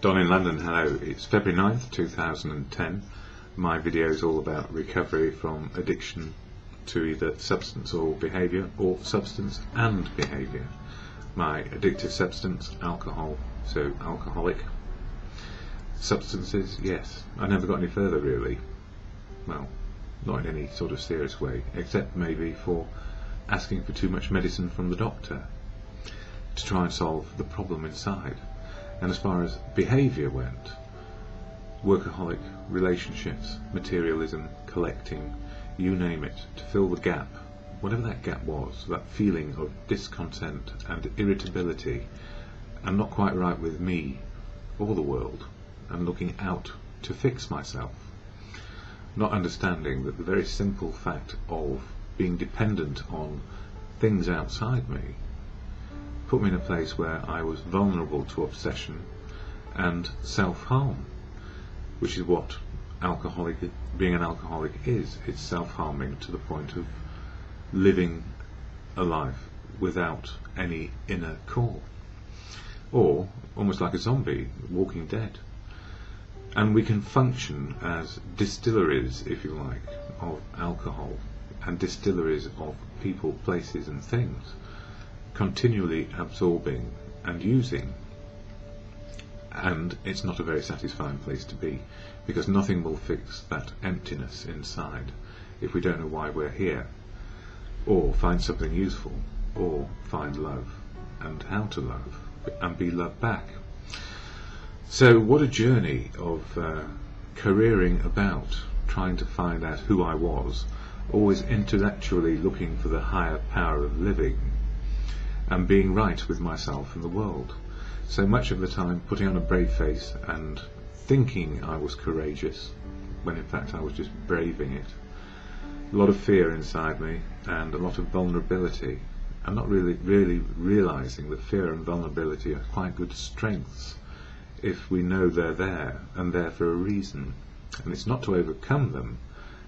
Don in London, hello. It's February 9th, 2010. My video is all about recovery from addiction to either substance or behaviour, or substance and behaviour. My addictive substance, alcohol, so alcoholic. Substances, yes. I never got any further really. Well, not in any sort of serious way, except maybe for asking for too much medicine from the doctor to try and solve the problem inside. And as far as behaviour went, workaholic, relationships, materialism, collecting, you name it, to fill the gap, whatever that gap was, that feeling of discontent and irritability and not quite right with me or the world, and looking out to fix myself, not understanding that the very simple fact of being dependent on things outside me put me in a place where I was vulnerable to obsession and self-harm, which is what being an alcoholic is. It's self-harming to the point of living a life without any inner core, or almost like a zombie, walking dead. And we can function as distilleries, if you like, of alcohol, and distilleries of people, places and things, continually absorbing and using. And it's not a very satisfying place to be, because nothing will fix that emptiness inside if we don't know why we're here, or find something useful, or find love and how to love and be loved back. So what a journey of careering about, trying to find out who I was, always intellectually looking for the higher power of living and being right with myself and the world. So much of the time putting on a brave face and thinking I was courageous, when in fact I was just braving it. A lot of fear inside me and a lot of vulnerability, and not really realising that fear and vulnerability are quite good strengths if we know they're there, and there for a reason. And it's not to overcome them,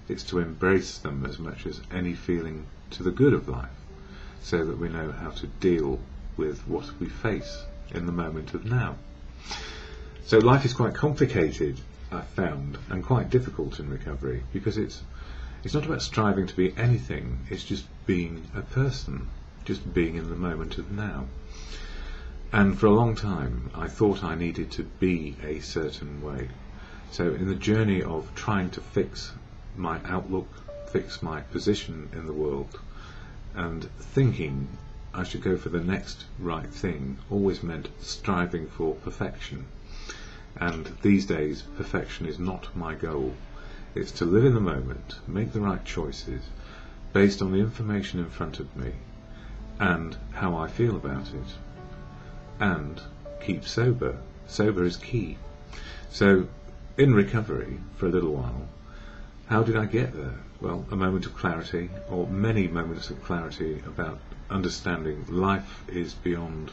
it's to embrace them as much as any feeling to the good of life, so that we know how to deal with what we face in the moment of now. So life is quite complicated, I've found, and quite difficult in recovery, because it's not about striving to be anything, it's just being a person, just being in the moment of now. And for a long time I thought I needed to be a certain way. So in the journey of trying to fix my outlook, fix my position in the world, and thinking I should go for the next right thing always meant striving for perfection. And these days perfection is not my goal. It's to live in the moment, make the right choices based on the information in front of me and how I feel about it, and keep sober. Sober is key. So in recovery for a little while, how did I get there? Well, a moment of clarity, or many moments of clarity, about understanding life is beyond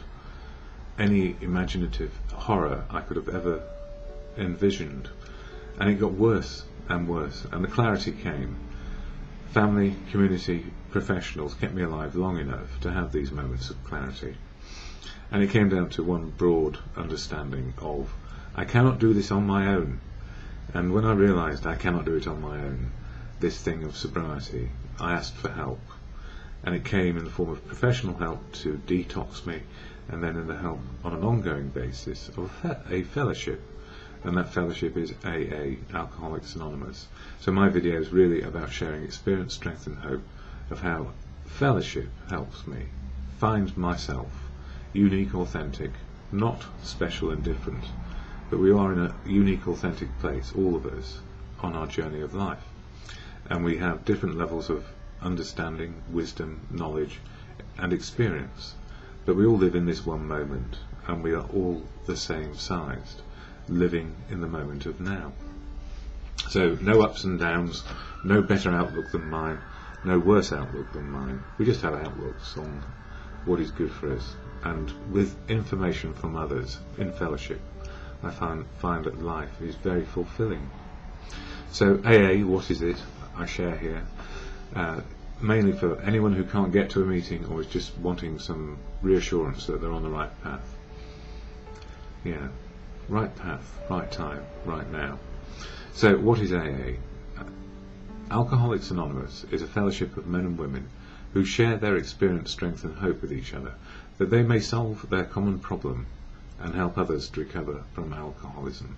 any imaginative horror I could have ever envisioned. And it got worse and worse, and the clarity came. Family, community, professionals kept me alive long enough to have these moments of clarity. And it came down to one broad understanding of, I cannot do this on my own. And when I realised I cannot do it on my own, this thing of sobriety, I asked for help. And it came in the form of professional help to detox me, and then in the help on an ongoing basis of a fellowship. And that fellowship is AA, Alcoholics Anonymous. So my video is really about sharing experience, strength and hope of how fellowship helps me find myself, unique, authentic, not special and different, but we are in a unique, authentic place, all of us, on our journey of life. And we have different levels of understanding, wisdom, knowledge and experience, but we all live in this one moment, and we are all the same sized, living in the moment of now. So no ups and downs, no better outlook than mine, no worse outlook than mine. We just have outlooks on what is good for us, and with information from others in fellowship, I find that life is very fulfilling. So AA, what is it? I share here, mainly for anyone who can't get to a meeting or is just wanting some reassurance that they're on the right path. Yeah, right path, right time, right now. So what is AA? Alcoholics Anonymous is a fellowship of men and women who share their experience, strength and hope with each other, that they may solve their common problem and help others to recover from alcoholism.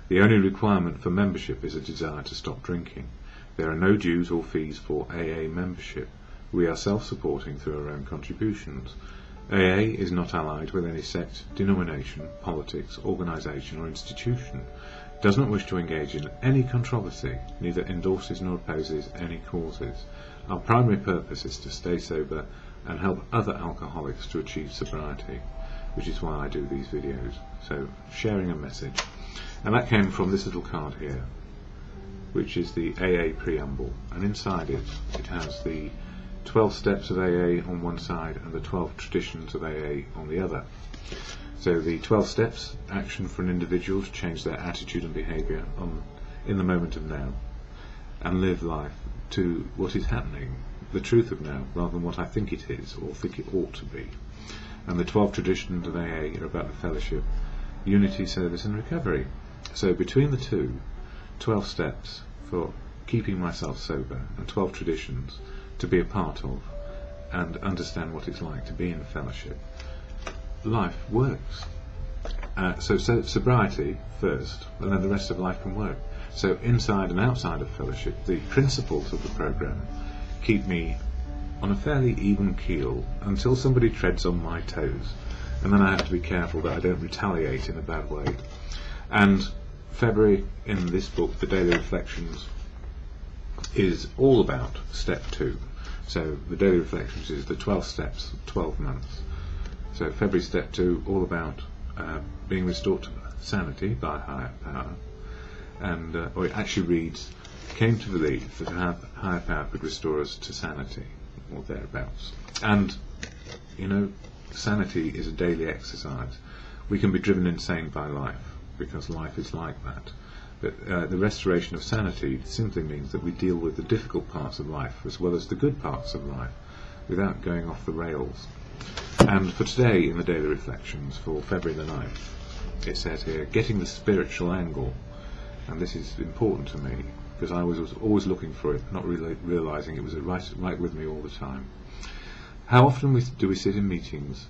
The only requirement for membership is a desire to stop drinking. There are no dues or fees for AA membership. We are self-supporting through our own contributions. AA is not allied with any sect, denomination, politics, organisation or institution, does not wish to engage in any controversy, neither endorses nor opposes any causes. Our primary purpose is to stay sober and help other alcoholics to achieve sobriety, which is why I do these videos. So, sharing a message. And that came from this little card here, which is the AA preamble, and inside it, it has the 12 steps of AA on one side and the 12 traditions of AA on the other. So the 12 steps, action for an individual to change their attitude and behaviour in the moment of now, and live life to what is happening, the truth of now, rather than what I think it is or think it ought to be. And the 12 traditions of AA are about the fellowship, unity, service and recovery. So between the two, 12 steps for keeping myself sober and 12 traditions to be a part of and understand what it's like to be in fellowship, life works. So sobriety first, and then the rest of life can work. So inside and outside of fellowship, the principles of the program keep me on a fairly even keel until somebody treads on my toes, and then I have to be careful that I don't retaliate in a bad way. And February, in this book, The Daily Reflections, is all about step 2. So the Daily Reflections is the 12 steps, 12 months. So February step 2, all about being restored to sanity by higher power. And or it actually reads, came to believe that a higher power could restore us to sanity, or thereabouts. And, you know, sanity is a daily exercise. We can be driven insane by life, because life is like that. But the restoration of sanity simply means that we deal with the difficult parts of life as well as the good parts of life, without going off the rails. And for today, in the Daily Reflections, for February the 9th, it says here, getting the spiritual angle. And this is important to me, because I was always looking for it, not really realising it was right with me all the time. How often do we sit in meetings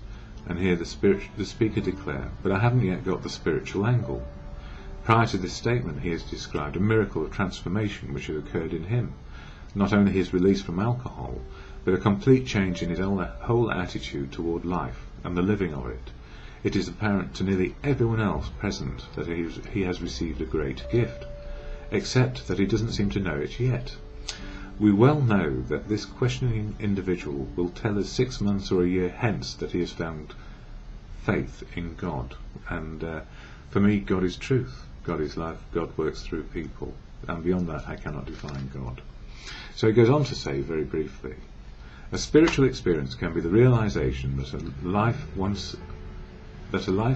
and hear the speaker declare, but I haven't yet got the spiritual angle. Prior to this statement, he has described a miracle of transformation which had occurred in him. Not only his release from alcohol, but a complete change in his whole attitude toward life and the living of it. It is apparent to nearly everyone else present that he has received a great gift, except that he doesn't seem to know it yet. We well know that this questioning individual will tell us 6 months or a year hence that he has found faith in God. And for me, God is truth, God is love, God works through people, and beyond that I cannot define God. So he goes on to say very briefly, a spiritual experience can be the realization that a life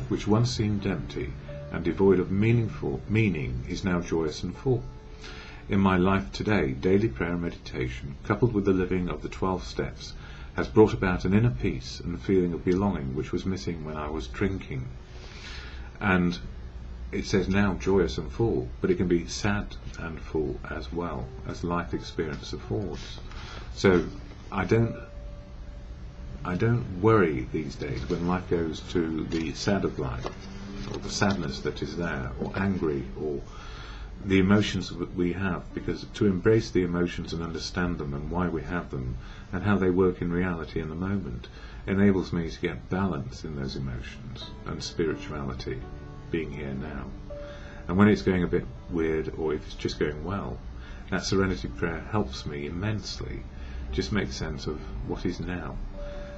which once seemed empty and devoid of meaning is now joyous and full. In my life today, daily prayer and meditation, coupled with the living of the 12 steps, has brought about an inner peace and feeling of belonging which was missing when I was drinking. And it says now joyous and full, but it can be sad and full as well, as life experience affords. So I don't worry these days when life goes to the sad of life, or the sadness that is there, or angry, or the emotions that we have, because to embrace the emotions and understand them and why we have them and how they work in reality in the moment enables me to get balance in those emotions and spirituality being here now. And when it's going a bit weird, or if it's just going well, that serenity prayer helps me immensely just make sense of what is now.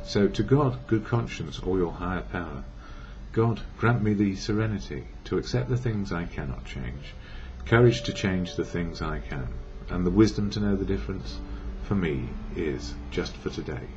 So to God, good conscience, or your higher power, God, grant me the serenity to accept the things I cannot change, courage to change the things I can, and the wisdom to know the difference for me is just for today.